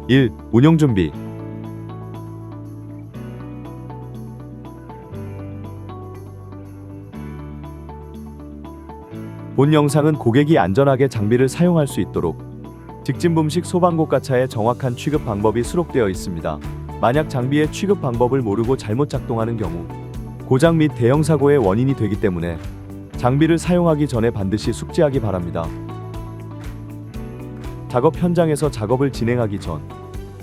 1. 운용 준비. 본 영상은 고객이 안전하게 장비를 사용할 수 있도록 직진붐식 소방고가차의 정확한 취급 방법이 수록되어 있습니다. 만약 장비의 취급 방법을 모르고 잘못 작동하는 경우 고장 및 대형 사고의 원인이 되기 때문에 장비를 사용하기 전에 반드시 숙지하기 바랍니다. 작업 현장에서 작업을 진행하기 전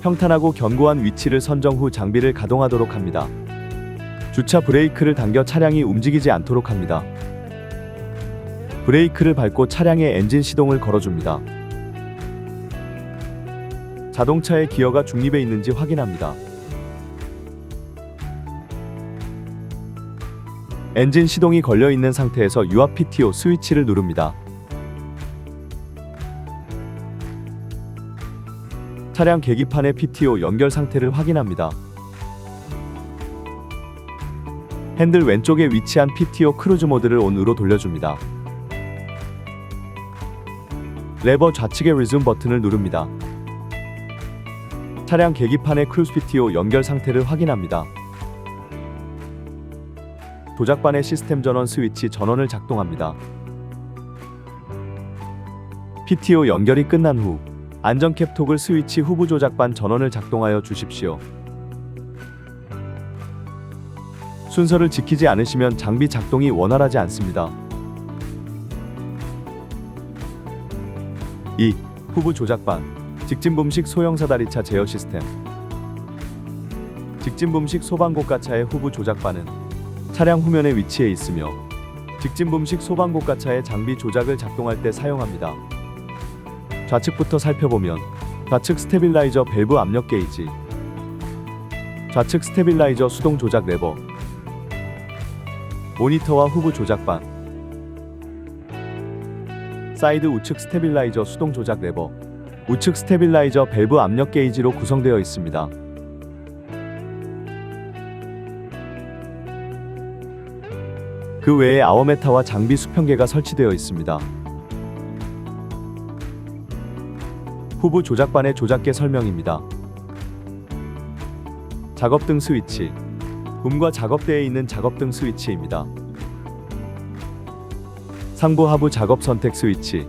평탄하고 견고한 위치를 선정 후 장비를 가동하도록 합니다. 주차 브레이크를 당겨 차량이 움직이지 않도록 합니다. 브레이크를 밟고 차량의 엔진 시동을 걸어줍니다. 자동차의 기어가 중립에 있는지 확인합니다. 엔진 시동이 걸려 있는 상태에서 유압 PTO 스위치를 누릅니다. 차량 계기판의 PTO 연결 상태를 확인합니다. 핸들 왼쪽에 위치한 PTO 크루즈 모드를 ON으로 돌려줍니다. 레버 좌측의 리즘 버튼을 누릅니다. 차량 계기판의 크루즈 PTO 연결 상태를 확인합니다. 조작반의 시스템 전원 스위치 전원을 작동합니다. PTO 연결이 끝난 후 안전캡 토글 스위치 후부 조작반 전원을 작동하여 주십시오. 순서를 지키지 않으시면 장비 작동이 원활하지 않습니다. 2. 후부 조작반 직진붐식 소형 사다리차 제어 시스템. 직진붐식 소방고가차의 후부 조작반은 차량 후면에 위치해 있으며 직진붐식 소방고가차의 장비 조작을 작동할 때 사용합니다. 좌측부터 살펴보면 좌측 스테빌라이저 밸브 압력 게이지, 좌측 스테빌라이저 수동 조작 레버, 모니터와 후부 조작반, 사이드 우측 스테빌라이저 수동 조작 레버, 우측 스테빌라이저 밸브 압력 게이지로 구성되어 있습니다. 그 외에 아워메타와 장비 수평계가 설치되어 있습니다. 후부 조작반의 조작계 설명입니다. 작업등 스위치, 붐과 작업대에 있는 작업등 스위치입니다. 상부 하부 작업 선택 스위치,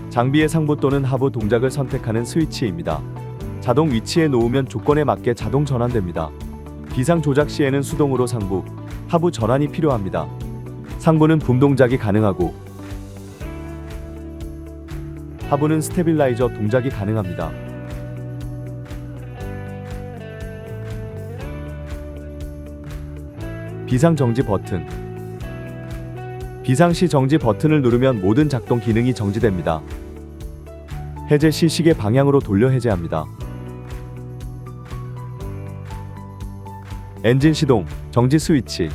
장비의 상부 또는 하부 동작을 선택하는 스위치입니다. 자동 위치에 놓으면 조건에 맞게 자동 전환됩니다. 비상 조작 시에는 수동으로 상부, 하부 전환이 필요합니다. 상부는 붐 동작이 가능하고 하부는 스테빌라이저 동작이 가능합니다. 비상 정지 버튼. 비상시 정지 버튼을 누르면 모든 작동 기능이 정지됩니다. 해제 시 시계 방향으로 돌려 해제합니다. 엔진 시동, 정지 스위치.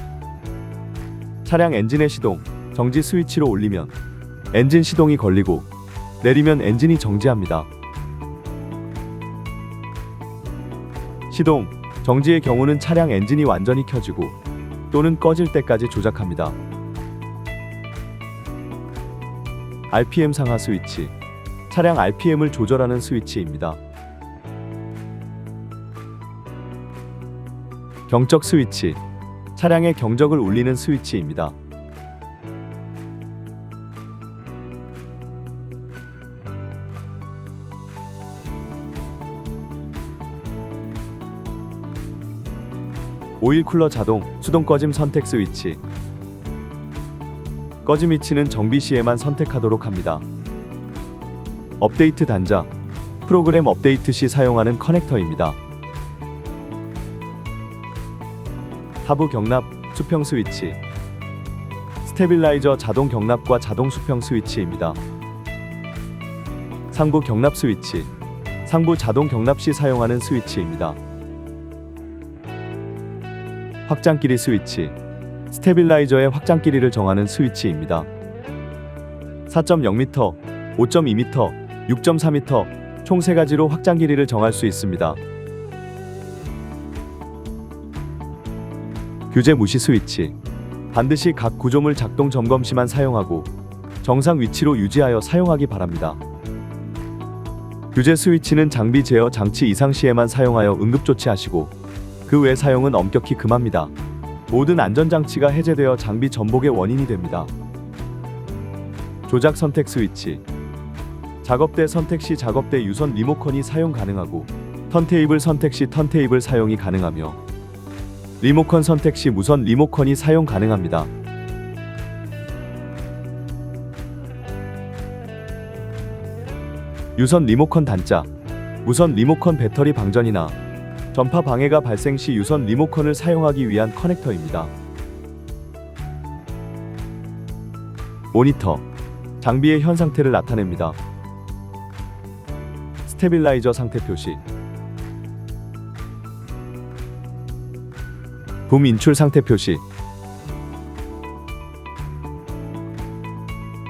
차량 엔진의 시동, 정지 스위치로 올리면 엔진 시동이 걸리고 내리면 엔진이 정지합니다. 시동, 정지의 경우는 차량 엔진이 완전히 켜지고 또는 꺼질 때까지 조작합니다. RPM 상하 스위치, 차량 RPM을 조절하는 스위치입니다. 경적 스위치, 차량의 경적을 울리는 스위치입니다. 오일 쿨러 자동, 수동 꺼짐 선택 스위치. 꺼짐 위치는 정비 시에만 선택하도록 합니다. 업데이트 단자, 프로그램 업데이트 시 사용하는 커넥터입니다. 하부 경납, 수평 스위치. 스테빌라이저 자동 경납과 자동 수평 스위치입니다. 상부 경납 스위치. 상부 자동 경납 시 사용하는 스위치입니다. 확장 길이 스위치. 스테빌라이저의 확장 길이를 정하는 스위치입니다. 4.0m, 5.2m, 6.4m 총 3가지로 확장 길이를 정할 수 있습니다. 규제 무시 스위치. 반드시 각 구조물 작동 점검 시만 사용하고 정상 위치로 유지하여 사용하기 바랍니다. 규제 스위치는 장비 제어 장치 이상 시에만 사용하여 응급조치하시고 그 외 사용은 엄격히 금합니다. 모든 안전장치가 해제되어 장비 전복의 원인이 됩니다. 조작 선택 스위치. 작업대 선택 시 작업대 유선 리모컨이 사용 가능하고 턴테이블 선택 시 턴테이블 사용이 가능하며 리모컨 선택 시 무선 리모컨이 사용 가능합니다. 유선 리모컨 단자. 무선 리모컨 배터리 방전이나 전파 방해가 발생 시 유선 리모컨을 사용하기 위한 커넥터입니다. 모니터. 장비의 현 상태를 나타냅니다. 스테빌라이저 상태 표시. 붐 인출 상태 표시.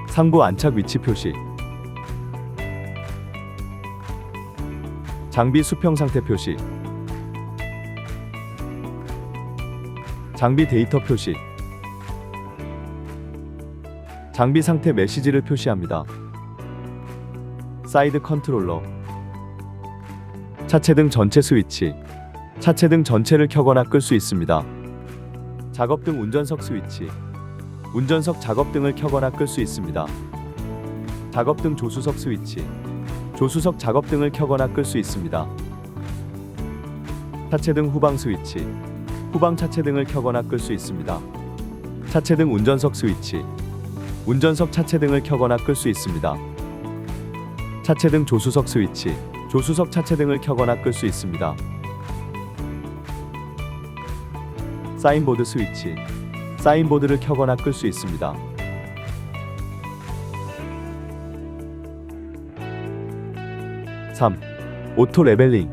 상부 안착 위치 표시. 장비 수평 상태 표시. 장비 데이터 표시. 장비 상태 메시지를 표시합니다. 사이드 컨트롤러. 차체등 전체 스위치. 차체등 전체를 켜거나 끌 수 있습니다. 작업등 운전석 스위치. 운전석 작업등을 켜거나 끌 수 있습니다. 작업등 조수석 스위치. 조수석 작업등을 켜거나 끌 수 있습니다. 차체등 후방 스위치. 후방 차체등을 켜거나 끌 수 있습니다. 차체등 운전석 스위치. 운전석 차체등을 켜거나 끌 수 있습니다. 차체등 조수석 스위치. 조수석 차체등을 켜거나 끌 수 있습니다. 사인보드 스위치. 사인보드를 켜거나 끌 수 있습니다. (3) 오토 레벨링.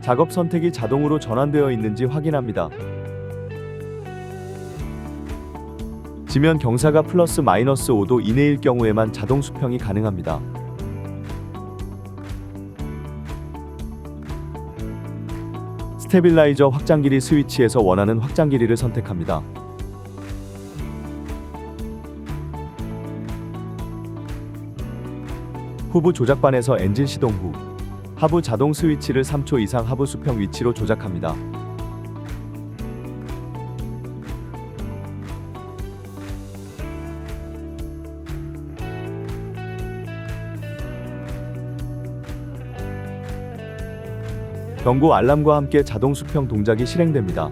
작업 선택이 자동으로 전환되어 있는지 확인합니다. 지면 경사가 플러스 마이너스 5도 이내일 경우에만 자동 수평이 가능합니다. 스테빌라이저 확장 길이 스위치에서 원하는 확장 길이를 선택합니다. 후부 조작반에서 엔진 시동 후 하부 자동 스위치를 3초 이상 하부 수평 위치로 조작합니다. 경고 알람과 함께 자동 수평 동작이 실행됩니다.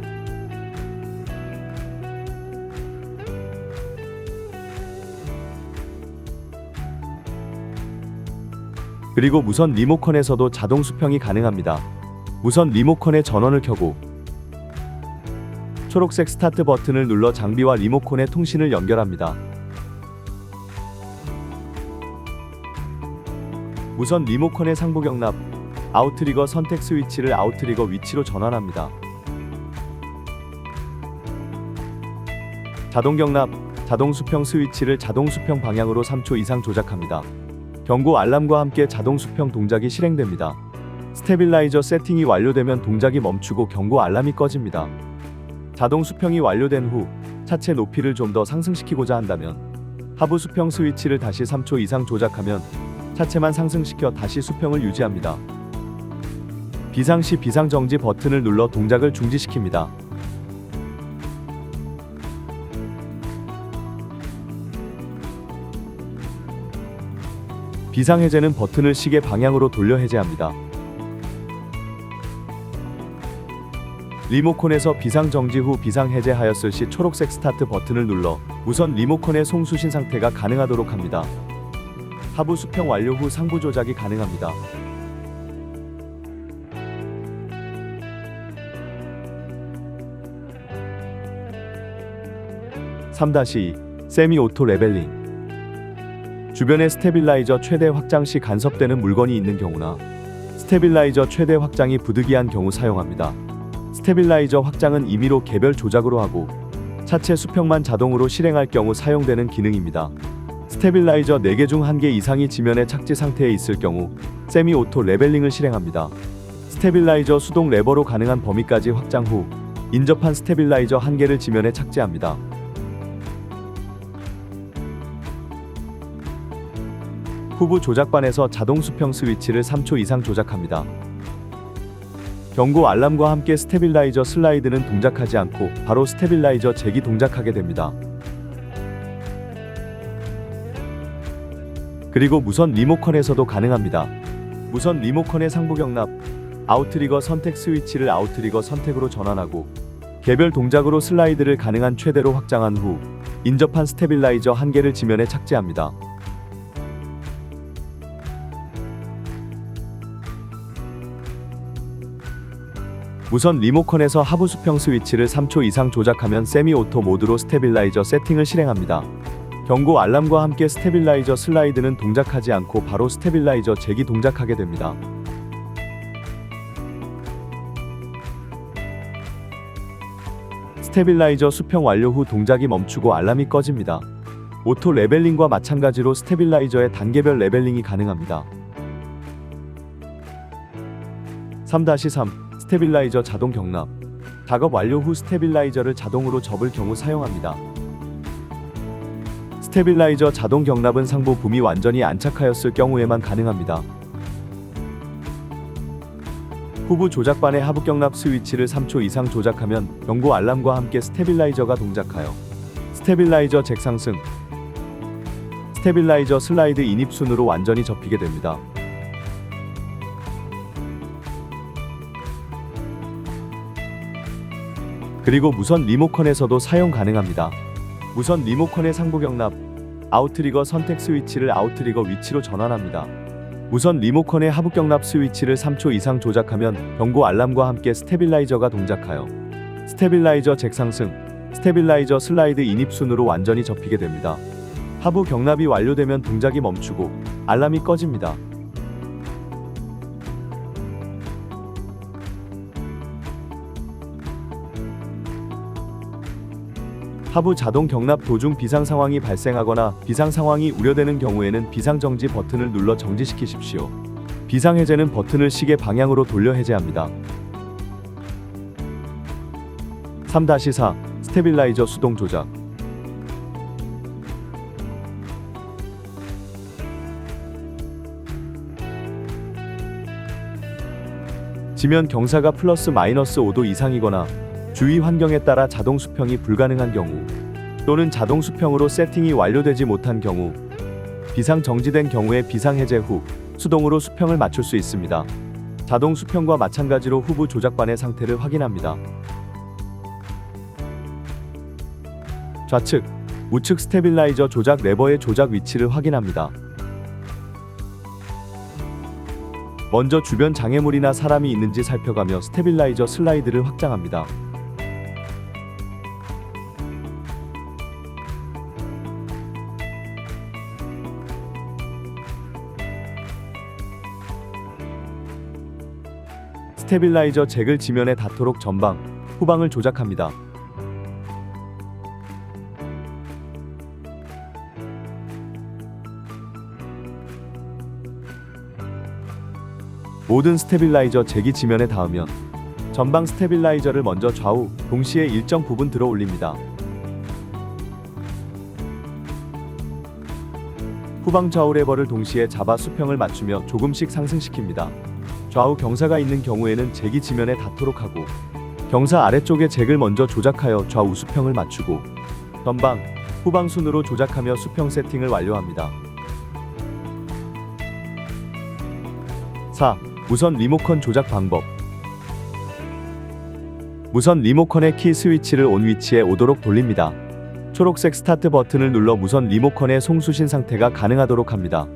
그리고 무선 리모컨에서도 자동 수평이 가능합니다. 무선 리모컨의 전원을 켜고 초록색 스타트 버튼을 눌러 장비와 리모컨의 통신을 연결합니다. 무선 리모컨의 상부 경납, 아웃트리거 선택 스위치를 아웃트리거 위치로 전환합니다. 자동 경납, 자동 수평 스위치를 자동 수평 방향으로 3초 이상 조작합니다. 경고 알람과 함께 자동 수평 동작이 실행됩니다. 스테빌라이저 세팅이 완료되면 동작이 멈추고 경고 알람이 꺼집니다. 자동 수평이 완료된 후 차체 높이를 좀 더 상승시키고자 한다면 하부 수평 스위치를 다시 3초 이상 조작하면 차체만 상승시켜 다시 수평을 유지합니다. 비상 시 비상 정지 버튼을 눌러 동작을 중지시킵니다. 비상 해제는 버튼을 시계 방향으로 돌려 해제합니다. 리모컨에서 비상 정지 후 비상 해제하였을 시 초록색 스타트 버튼을 눌러 무선 리모컨의 송수신 상태가 가능하도록 합니다. 하부 수평 완료 후 상부 조작이 가능합니다. (3-2) 세미 오토 레벨링. 주변에 스테빌라이저 최대 확장 시 간섭되는 물건이 있는 경우나 스테빌라이저 최대 확장이 부득이한 경우 사용합니다. 스테빌라이저 확장은 임의로 개별 조작으로 하고 차체 수평만 자동으로 실행할 경우 사용되는 기능입니다. 스테빌라이저 4개 중 1개 이상이 지면에 착지 상태에 있을 경우 세미 오토 레벨링을 실행합니다. 스테빌라이저 수동 레버로 가능한 범위까지 확장 후 인접한 스테빌라이저 1개를 지면에 착지합니다. 후보 조작반에서 자동 수평 스위치를 3초 이상 조작합니다. 경고 알람과 함께 스테빌라이저 슬라이드는 동작하지 않고 바로 스테빌라이저 잭이 동작하게 됩니다. 그리고 무선 리모컨에서도 가능합니다. 무선 리모컨의 상부 경납, 아웃트리거 선택 스위치를 아웃트리거 선택으로 전환하고 개별 동작으로 슬라이드를 가능한 최대로 확장한 후 인접한 스테빌라이저 한 개를 지면에 착지합니다. 무선 리모컨에서 하부 수평 스위치를 3초 이상 조작하면 세미 오토 모드로 스테빌라이저 세팅을 실행합니다. 경고 알람과 함께 스테빌라이저 슬라이드는 동작하지 않고 바로 스테빌라이저 잭이 동작하게 됩니다. 스테빌라이저 수평 완료 후 동작이 멈추고 알람이 꺼집니다. 오토 레벨링과 마찬가지로 스테빌라이저의 단계별 레벨링이 가능합니다. 3-3 스테빌라이저 자동 경납. 작업 완료 후 스테빌라이저를 자동으로 접을 경우 사용합니다. 스테빌라이저 자동 경납은 상부 붐이 완전히 안착하였을 경우에만 가능합니다. 후부 조작반의 하부 경납 스위치를 3초 이상 조작하면 경고 알람과 함께 스테빌라이저가 동작하여 스테빌라이저 잭 상승, 스테빌라이저 슬라이드 인입순으로 완전히 접히게 됩니다. 그리고 무선 리모컨에서도 사용 가능합니다. 무선 리모컨의 상부 경납, 아웃트리거 선택 스위치를 아웃트리거 위치로 전환합니다. 무선 리모컨의 하부 경납 스위치를 3초 이상 조작하면 경고 알람과 함께 스테빌라이저가 동작하여 스테빌라이저 잭 상승, 스테빌라이저 슬라이드 인입순으로 완전히 접히게 됩니다. 하부 경납이 완료되면 동작이 멈추고 알람이 꺼집니다. 하부 자동 경납 도중 비상 상황이 발생하거나 비상 상황이 우려되는 경우에는 비상 정지 버튼을 눌러 정지시키십시오. 비상 해제는 버튼을 시계 방향으로 돌려 해제합니다. 3-4 스테빌라이저 수동 조작. 지면 경사가 플러스 마이너스 5도 이상이거나 주위 환경에 따라 자동 수평이 불가능한 경우 또는 자동 수평으로 세팅이 완료되지 못한 경우 비상 정지된 경우에 비상 해제 후 수동으로 수평을 맞출 수 있습니다. 자동 수평과 마찬가지로 후부 조작반의 상태를 확인합니다. 좌측, 우측 스테빌라이저 조작 레버의 조작 위치를 확인합니다. 먼저 주변 장애물이나 사람이 있는지 살펴가며 스테빌라이저 슬라이드를 확장합니다. 스테빌라이저 잭을 지면에 닿도록 전방, 후방을 조작합니다. 모든 스테빌라이저 잭이 지면에 닿으면 전방 스테빌라이저를 먼저 좌우, 동시에 일정 부분 들어 올립니다. 후방 좌우 레버를 동시에 잡아 수평을 맞추며 조금씩 상승시킵니다. 좌우 경사가 있는 경우에는 잭이 지면에 닿도록 하고 경사 아래쪽에 잭을 먼저 조작하여 좌우 수평을 맞추고 전방, 후방 순으로 조작하며 수평 세팅을 완료합니다. 4. 무선 리모컨 조작 방법. 무선 리모컨의 키 스위치를 온 위치에 오도록 돌립니다. 초록색 스타트 버튼을 눌러 무선 리모컨의 송수신 상태가 가능하도록 합니다.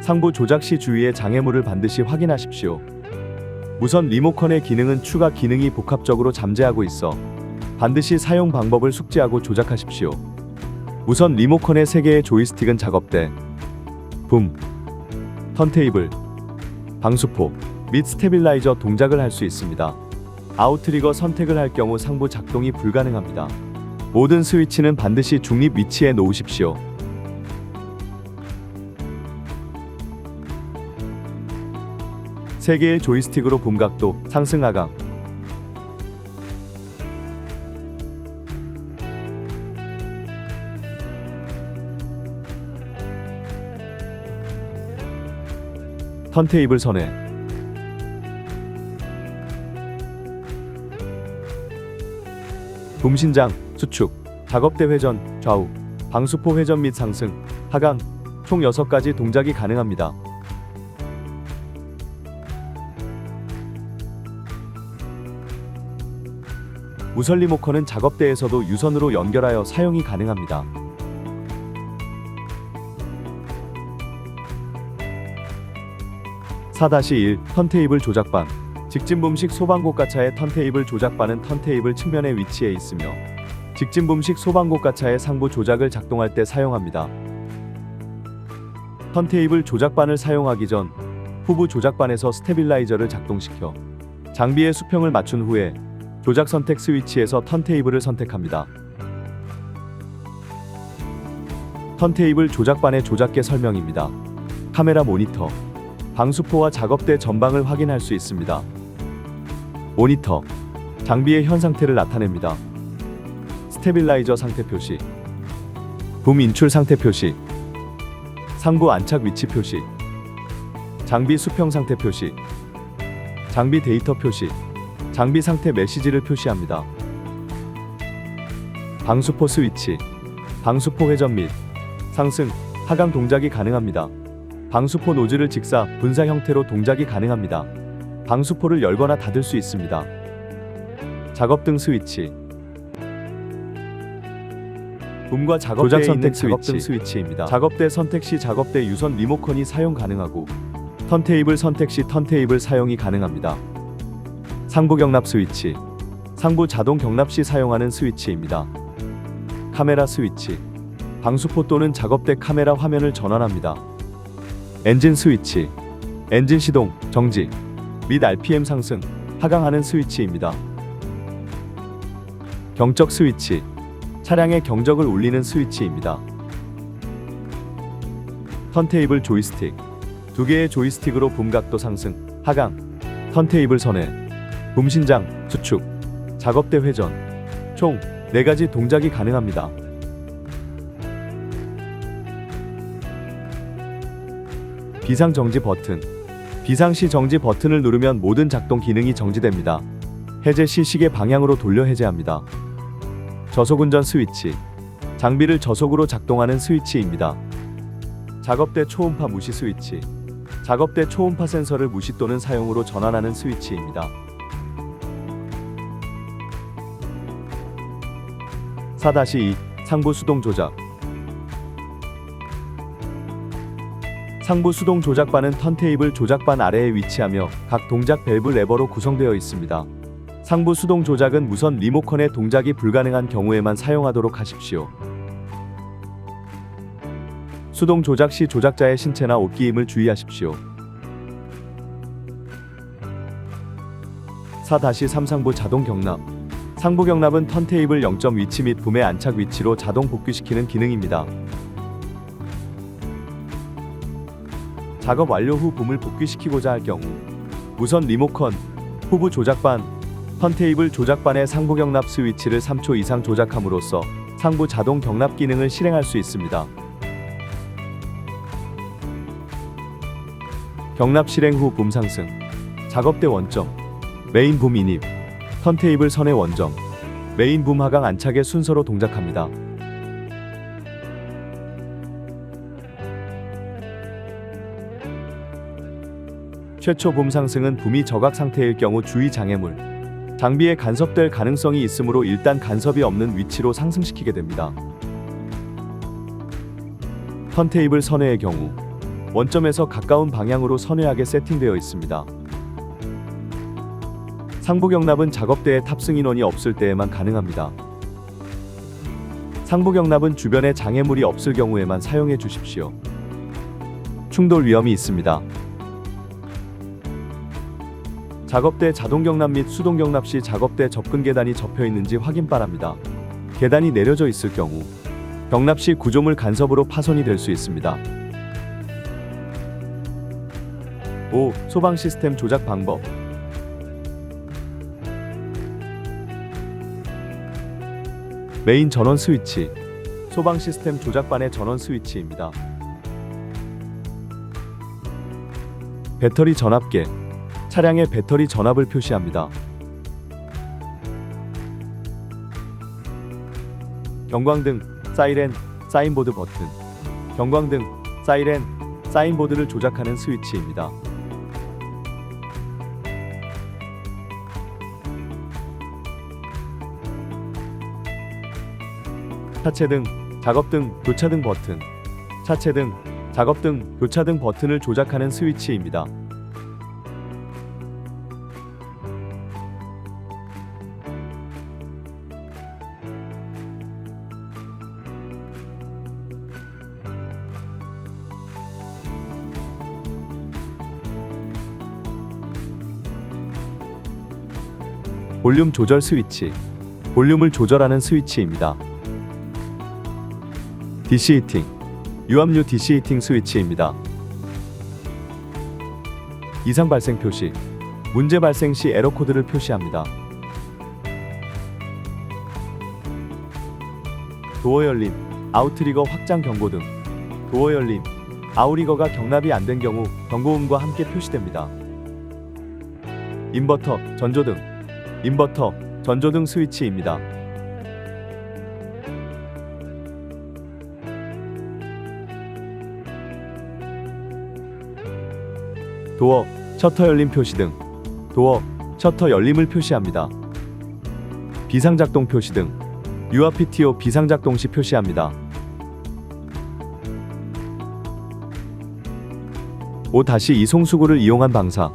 상부 조작 시 주위의 장애물을 반드시 확인하십시오. 무선 리모컨의 기능은 추가 기능이 복합적으로 잠재하고 있어 반드시 사용 방법을 숙지하고 조작하십시오. 무선 리모컨의 3개의 조이스틱은 작업대, 붐, 턴테이블, 방수포 및 스테빌라이저 동작을 할 수 있습니다. 아웃트리거 선택을 할 경우 상부 작동이 불가능합니다. 모든 스위치는 반드시 중립 위치에 놓으십시오. 세 개의 조이스틱으로 붐 각도, 상승 하강, 턴테이블 선회, 붐신장, 수축, 작업대 회전, 좌우, 방수포 회전 및 상승, 하강, 총 6가지 동작이 가능합니다. 무선 리모컨은 작업대에서도 유선으로 연결하여 사용이 가능합니다. (4-1) 턴테이블 조작반. 직진붐식 소방고가차의 턴테이블 조작반은 턴테이블 측면에 위치해 있으며 직진붐식 소방고가차의 상부 조작을 작동할 때 사용합니다. 턴테이블 조작반을 사용하기 전 후부 조작반에서 스테빌라이저를 작동시켜 장비의 수평을 맞춘 후에 조작 선택 스위치에서 턴테이블을 선택합니다. 턴테이블 조작반의 조작계 설명입니다. 카메라 모니터, 방수포와 작업대 전방을 확인할 수 있습니다. 모니터, 장비의 현 상태를 나타냅니다. 스테빌라이저 상태 표시, 붐 인출 상태 표시, 상부 안착 위치 표시, 장비 수평 상태 표시, 장비 데이터 표시, 장비 상태 메시지를 표시합니다. 방수포 스위치, 방수포 회전 및 상승, 하강 동작이 가능합니다. 방수포 노즐을 직사, 분사 형태로 동작이 가능합니다. 방수포를 열거나 닫을 수 있습니다. 작업등 스위치, 붐과 작업대에 있는 작업등 스위치입니다. 작업대 선택 시 작업대 유선 리모컨이 사용 가능하고 턴테이블 선택 시 턴테이블 사용이 가능합니다. 상부 경납 스위치, 상부 자동 경납 시 사용하는 스위치입니다. 카메라 스위치, 방수포 또는 작업대 카메라 화면을 전환합니다. 엔진 스위치, 엔진 시동, 정지 및 RPM 상승, 하강하는 스위치입니다. 경적 스위치, 차량의 경적을 울리는 스위치입니다. 턴테이블 조이스틱, 2개의 조이스틱으로 붐 각도 상승, 하강, 턴테이블 선회, 붐 신장, 수축, 작업대 회전, 총 4가지 동작이 가능합니다. 비상 정지 버튼, 비상 시 정지 버튼을 누르면 모든 작동 기능이 정지됩니다. 해제 시 시계 방향으로 돌려 해제합니다. 저속 운전 스위치, 장비를 저속으로 작동하는 스위치입니다. 작업대 초음파 무시 스위치, 작업대 초음파 센서를 무시 또는 사용으로 전환하는 스위치입니다. 4-2 상부 수동 조작. 상부 수동 조작반은 턴테이블 조작반 아래에 위치하며 각 동작 밸브 레버로 구성되어 있습니다. 상부 수동 조작은 무선 리모컨의 동작이 불가능한 경우에만 사용하도록 하십시오. 수동 조작 시 조작자의 신체나 옷기임을 주의하십시오. 4-3 상부 자동 경납. 상부 경납은 턴테이블 0점 위치 및 붐의 안착 위치로 자동 복귀시키는 기능입니다. 작업 완료 후 붐을 복귀시키고자 할 경우 무선 리모컨, 후부 조작반, 턴테이블 조작반의 상부 경납 스위치를 3초 이상 조작함으로써 상부 자동 경납 기능을 실행할 수 있습니다. 경납 실행 후 붐 상승, 작업대 원점, 메인 붐 인입, 턴테이블 선의 원점, 메인 붐 하강 안착의 순서로 동작합니다. 최초 붐 상승은 붐이 저각 상태일 경우 주의 장애물, 장비에 간섭될 가능성이 있으므로 일단 간섭이 없는 위치로 상승시키게 됩니다. 턴테이블 선회의 경우 원점에서 가까운 방향으로 선회하게 세팅되어 있습니다. 상부 경납은 작업대에 탑승 인원이 없을 때에만 가능합니다. 상부 경납은 주변에 장애물이 없을 경우에만 사용해 주십시오. 충돌 위험이 있습니다. 작업대 자동 경납 및 수동 경납 시 작업대 접근 계단이 접혀 있는지 확인 바랍니다. 계단이 내려져 있을 경우 경납 시 구조물 간섭으로 파손이 될 수 있습니다. 5. 소방 시스템 조작 방법. 메인 전원 스위치, 소방 시스템 조작반의 전원 스위치입니다. 배터리 전압계, 차량의 배터리 전압을 표시합니다. 경광등, 사이렌, 사인보드 버튼. 경광등, 사이렌, 사인보드를 조작하는 스위치입니다. 차체등, 작업등, 교차등 버튼. 차체등, 작업등, 교차등 버튼을 조작하는 스위치입니다. 볼륨 조절 스위치. 볼륨을 조절하는 스위치입니다. DC 히팅, 유압류 DC 히팅 스위치입니다. 이상 발생 표시, 문제 발생 시 에러 코드를 표시합니다. 도어 열림, 아웃트리거 확장 경고 등. 도어 열림, 아웃리거가 경납이 안 된 경우 경고음과 함께 표시됩니다. 인버터, 전조등. 인버터, 전조등 스위치입니다. 도어, 셔터 열림 표시 등. 도어, 셔터 열림을 표시합니다. 비상작동 표시 등. 유압 PTO 비상작동 시 표시합니다. 5-2 송수구를 이용한 방사.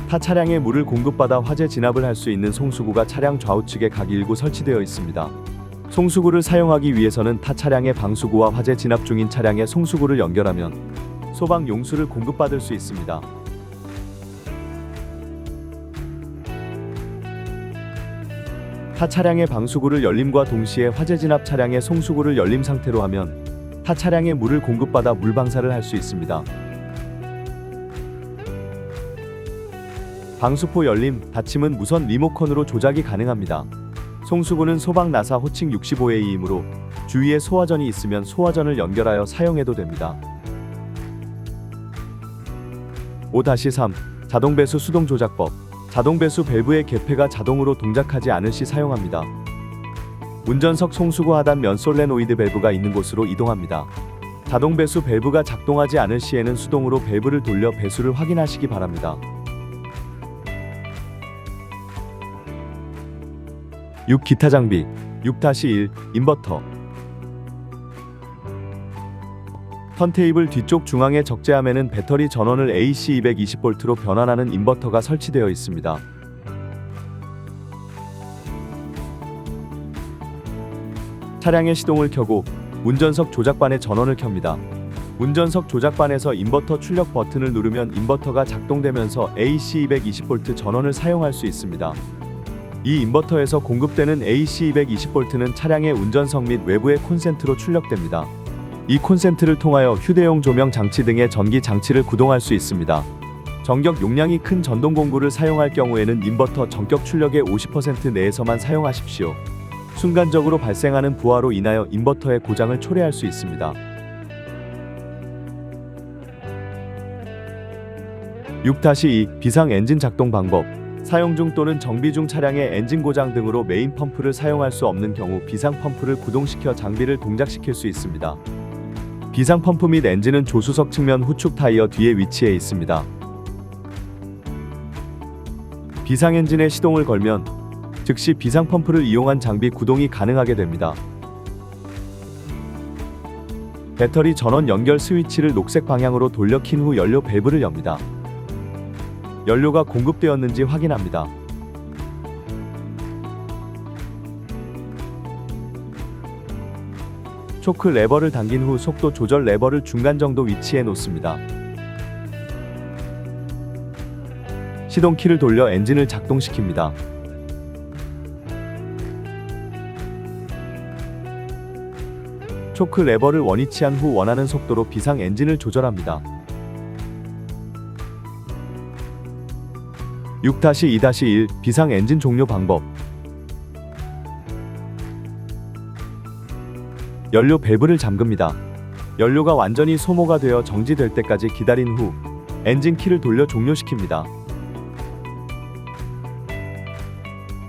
타 차량에 물을 공급받아 화재 진압을 할 수 있는 송수구가 차량 좌우측에 각 일구 설치되어 있습니다. 송수구를 사용하기 위해서는 타 차량의 방수구와 화재 진압 중인 차량의 송수구를 연결하면 소방 용수를 공급받을 수 있습니다. 타 차량의 방수구를 열림과 동시에 화재 진압 차량의 송수구를 열림 상태로 하면 타 차량에 물을 공급받아 물 방사를 할 수 있습니다. 방수포 열림, 닫힘은 무선 리모컨으로 조작이 가능합니다. 송수구는 소방 나사 호칭 65A이므로 주위에 소화전이 있으면 소화전을 연결하여 사용해도 됩니다. 5-3 자동배수 수동 조작법. 자동배수 밸브의 개폐가 자동으로 동작하지 않을 시 사용합니다. 운전석 송수구 하단 면 솔레노이드 밸브가 있는 곳으로 이동합니다. 자동배수 밸브가 작동하지 않을 시에는 수동으로 밸브를 돌려 배수를 확인하시기 바랍니다. 6. 기타 장비. 6-1 인버터. 턴테이블 뒤쪽 중앙의 적재함에는 배터리 전원을 AC 220V로 변환하는 인버터가 설치되어 있습니다. 차량의 시동을 켜고 운전석 조작반의 전원을 켭니다. 운전석 조작반에서 인버터 출력 버튼을 누르면 인버터가 작동되면서 AC 220V 전원을 사용할 수 있습니다. 이 인버터에서 공급되는 AC 220V는 차량의 운전석 및 외부의 콘센트로 출력됩니다. 이 콘센트를 통하여 휴대용 조명 장치 등의 전기 장치를 구동할 수 있습니다. 전격 용량이 큰 전동 공구를 사용할 경우에는 인버터 전격 출력의 50% 내에서만 사용하십시오. 순간적으로 발생하는 부하로 인하여 인버터의 고장을 초래할 수 있습니다. 6-2 비상 엔진 작동 방법. 사용 중 또는 정비 중 차량의 엔진 고장 등으로 메인 펌프를 사용할 수 없는 경우 비상 펌프를 구동시켜 장비를 동작시킬 수 있습니다. 비상 펌프 및 엔진은 조수석 측면 후축 타이어 뒤에 위치해 있습니다. 비상 엔진에 시동을 걸면 즉시 비상 펌프를 이용한 장비 구동이 가능하게 됩니다. 배터리 전원 연결 스위치를 녹색 방향으로 돌려 킨 후 연료 밸브를 엽니다. 연료가 공급되었는지 확인합니다. 초크 레버를 당긴 후 속도 조절 레버를 중간 정도 위치에 놓습니다. 시동키를 돌려 엔진을 작동시킵니다. 초크 레버를 원위치한 후 원하는 속도로 비상 엔진을 조절합니다. 6-2-1 비상 엔진 종료 방법. 연료 밸브를 잠급니다. 연료가 완전히 소모가 되어 정지될 때까지 기다린 후 엔진 키를 돌려 종료시킵니다.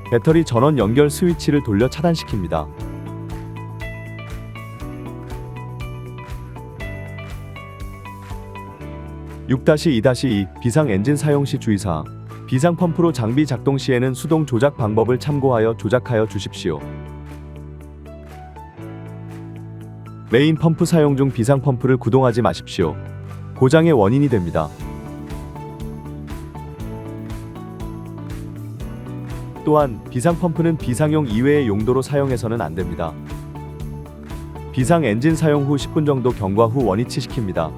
배터리 전원 연결 스위치를 돌려 차단시킵니다. (6-2-2) 비상 엔진 사용 시 주의사항. 비상 펌프로 장비 작동 시에는 수동 조작 방법을 참고하여 조작하여 주십시오. 메인 펌프 사용 중 비상 펌프를 구동하지 마십시오. 고장의 원인이 됩니다. 또한 비상 펌프는 비상용 이외의 용도로 사용해서는 안 됩니다. 비상 엔진 사용 후 10분 정도 경과 후 원위치 시킵니다.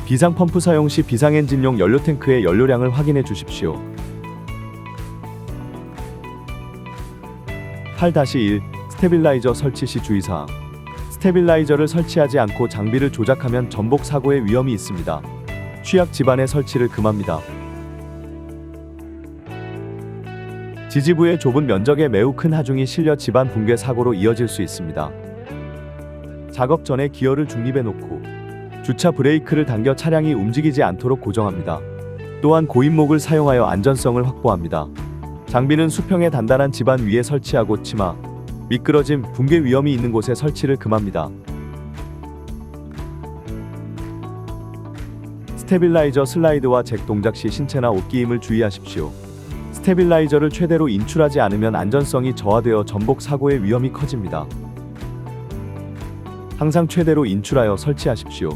비상 펌프 사용 시 비상 엔진용 연료 탱크의 연료량을 확인해 주십시오. 8-1 스테빌라이저 설치 시 주의사항. 스테빌라이저를 설치하지 않고 장비를 조작하면 전복 사고의 위험이 있습니다. 취약 지반의 설치를 금합니다. 지지부의 좁은 면적에 매우 큰 하중이 실려 지반 붕괴 사고로 이어질 수 있습니다. 작업 전에 기어를 중립에 놓고 주차 브레이크를 당겨 차량이 움직이지 않도록 고정합니다. 또한 고인목을 사용하여 안전성을 확보합니다. 장비는 수평의 단단한 지반 위에 설치하고 치마, 미끄러짐, 붕괴 위험이 있는 곳에 설치를 금합니다. 스테빌라이저 슬라이드와 잭 동작 시 신체나 옷끼임을 주의하십시오. 스테빌라이저를 최대로 인출하지 않으면 안전성이 저하되어 전복 사고의 위험이 커집니다. 항상 최대로 인출하여 설치하십시오.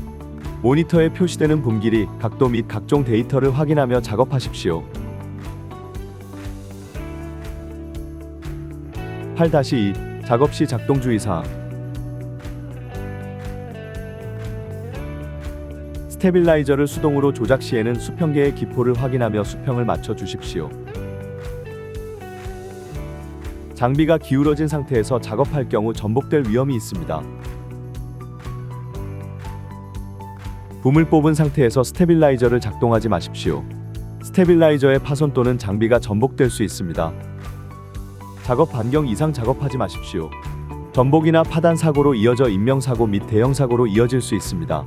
모니터에 표시되는 붐 길이, 각도 및 각종 데이터를 확인하며 작업하십시오. 8-2 작업 시 작동 주의사항. 스테빌라이저를 수동으로 조작 시에는 수평계의 기포를 확인하며 수평을 맞춰 주십시오. 장비가 기울어진 상태에서 작업할 경우 전복될 위험이 있습니다. 붐을 뽑은 상태에서 스테빌라이저를 작동하지 마십시오. 스테빌라이저의 파손 또는 장비가 전복될 수 있습니다. 작업 반경 이상 작업하지 마십시오. 전복이나 파단 사고로 이어져 인명사고 및 대형사고로 이어질 수 있습니다.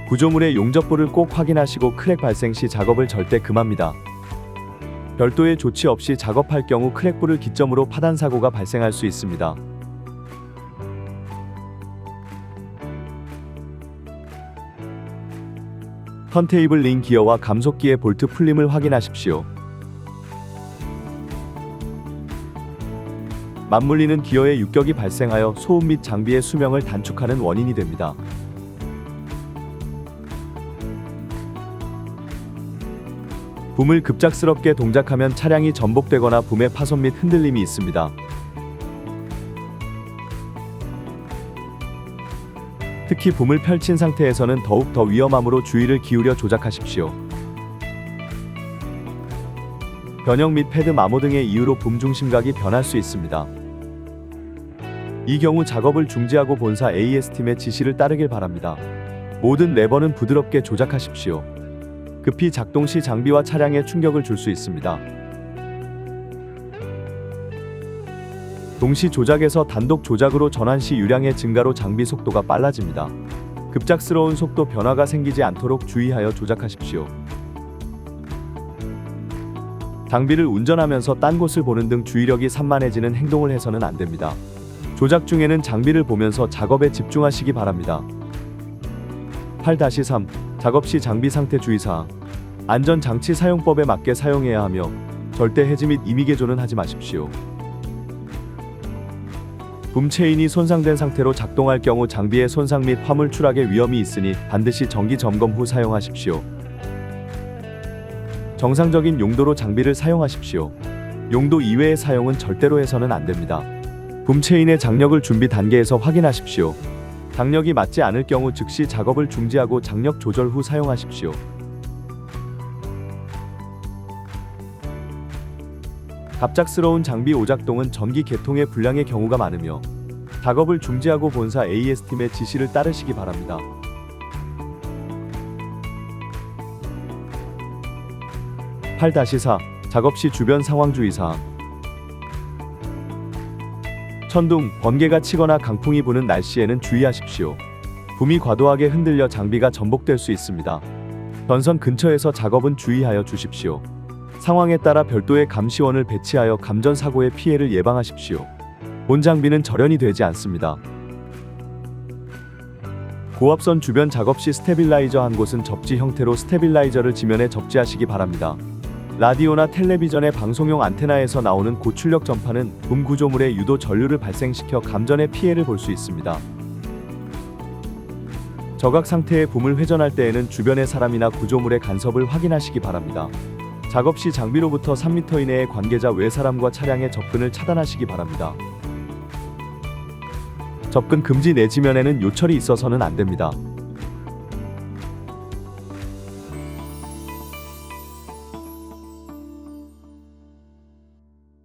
구조물의 용접부를 꼭 확인하시고 크랙 발생 시 작업을 절대 금합니다. 별도의 조치 없이 작업할 경우 크랙부를 기점으로 파단 사고가 발생할 수 있습니다. 턴테이블 링 기어와 감속기의 볼트 풀림을 확인하십시오. 맞물리는 기어의 육격이 발생하여 소음 및 장비의 수명을 단축하는 원인이 됩니다. 붐을 급작스럽게 동작하면 차량이 전복되거나 붐의 파손 및 흔들림이 있습니다. 특히 붐을 펼친 상태에서는 더욱 더 위험하므로 주의를 기울여 조작하십시오. 변형 및 패드 마모 등의 이유로 붐 중심각이 변할 수 있습니다. 이 경우 작업을 중지하고 본사 AS팀의 지시를 따르길 바랍니다. 모든 레버는 부드럽게 조작하십시오. 급히 작동 시 장비와 차량에 충격을 줄 수 있습니다. 동시 조작에서 단독 조작으로 전환 시 유량의 증가로 장비 속도가 빨라집니다. 급작스러운 속도 변화가 생기지 않도록 주의하여 조작하십시오. 장비를 운전하면서 딴 곳을 보는 등 주의력이 산만해지는 행동을 해서는 안 됩니다. 조작 중에는 장비를 보면서 작업에 집중하시기 바랍니다. 8-3 작업 시 장비 상태 주의사항. 안전장치 사용법에 맞게 사용해야 하며 절대 해지 및 임의 개조는 하지 마십시오. 붐 체인이 손상된 상태로 작동할 경우 장비의 손상 및 화물 추락의 위험이 있으니 반드시 정기 점검 후 사용하십시오. 정상적인 용도로 장비를 사용하십시오. 용도 이외의 사용은 절대로 해서는 안 됩니다. 붐 체인의 장력을 준비 단계에서 확인하십시오. 장력이 맞지 않을 경우 즉시 작업을 중지하고 장력 조절 후 사용하십시오. 갑작스러운 장비 오작동은 전기 계통의 불량의 경우가 많으며 작업을 중지하고 본사 AS팀의 지시를 따르시기 바랍니다. (8-4) 작업 시 주변 상황 주의사항. 천둥, 번개가 치거나 강풍이 부는 날씨에는 주의하십시오. 붐이 과도하게 흔들려 장비가 전복될 수 있습니다. 전선 근처에서 작업은 주의하여 주십시오. 상황에 따라 별도의 감시원을 배치하여 감전 사고의 피해를 예방하십시오. 본 장비는 절연이 되지 않습니다. 고압선 주변 작업 시 스테빌라이저 한 곳은 접지 형태로 스테빌라이저를 지면에 접지하시기 바랍니다. 라디오나 텔레비전의 방송용 안테나에서 나오는 고출력 전파는 붐 구조물에 유도 전류를 발생시켜 감전의 피해를 볼 수 있습니다. 저각 상태의 붐을 회전할 때에는 주변의 사람이나 구조물의 간섭을 확인하시기 바랍니다. 작업 시 장비로부터 3m 이내의 관계자 외 사람과 차량의 접근을 차단하시기 바랍니다. 접근 금지 내 지면에는 요철이 있어서는 안 됩니다.